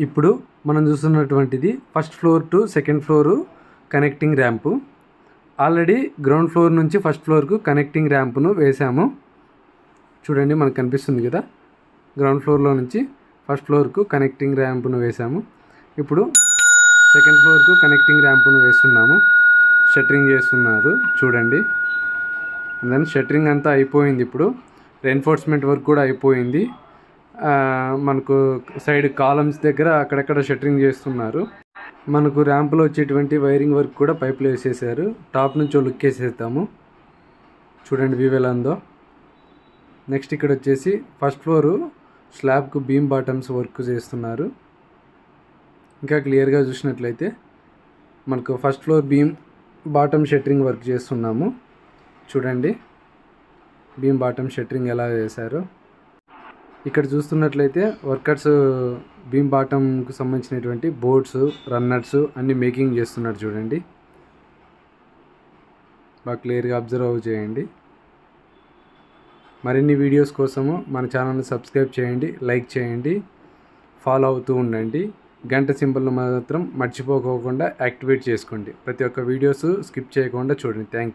ఇప్పుడు మనం చూస్తున్నటువంటిది first floor to second floor connecting ramp. Already ground floor నుంచి ఫస్ట్ ఫ్లోర్కు కనెక్టింగ్ ర్యాంపును వేసాము. చూడండి మనకు కనిపిస్తుంది కదా, గ్రౌండ్ ఫ్లోర్లో నుంచి ఫస్ట్ ఫ్లోర్కు కనెక్టింగ్ ర్యాంపును వేసాము. ఇప్పుడు సెకండ్ ఫ్లోర్కు కనెక్టింగ్ ర్యాంపును వేస్తున్నాము. షట్టరింగ్ చేస్తున్నారు చూడండి. దెన్ షట్టరింగ్ అంతా అయిపోయింది. ఇప్పుడు రెయిన్ఫోర్స్మెంట్ వర్క్ కూడా అయిపోయింది. మనకు సైడ్ కాలమ్స్ దగ్గర అక్కడక్కడ షట్టరింగ్ చేస్తున్నారు. మనకు ర్యాంపులో వచ్చేటువంటి వైరింగ్ వర్క్ కూడా పైపులు వేసేసారు. టాప్ నుంచి లుక్ వేసేద్దాము. చూడండి వ్యూ ఎలా ఉందో. నెక్స్ట్ ఇక్కడ వచ్చేసి ఫస్ట్ ఫ్లోరు స్లాబ్కు బీమ్ బాటమ్స్ వర్క్ చేస్తున్నారు. ఇంకా క్లియర్గా చూసినట్లయితే మనకు first floor beam bottom shuttering work చేస్తున్నాము. చూడండి బీమ్ బాటమ్ షట్టరింగ్ ఎలా చేశారో. ఇక్కడ చూస్తున్నట్లయితే వర్కర్స్ బీమ్ బాటమ్కు సంబంధించినటువంటి బోర్డ్స్, రన్నర్స్ అన్నీ మేకింగ్ చేస్తున్నారు. చూడండి బాగా క్లియర్గా అబ్జర్వ్ చేయండి. మరిన్ని వీడియోస్ కోసము మన ఛానల్ని సబ్స్క్రైబ్ చేయండి, లైక్ చేయండి, ఫాలో అవుతూ ఉండండి. గంట సింబల్ను మాత్రం మర్చిపోకుండా యాక్టివేట్ చేసుకోండి. ప్రతి ఒక్క వీడియోస్ స్కిప్ చేయకుండా చూడండి. Thank you.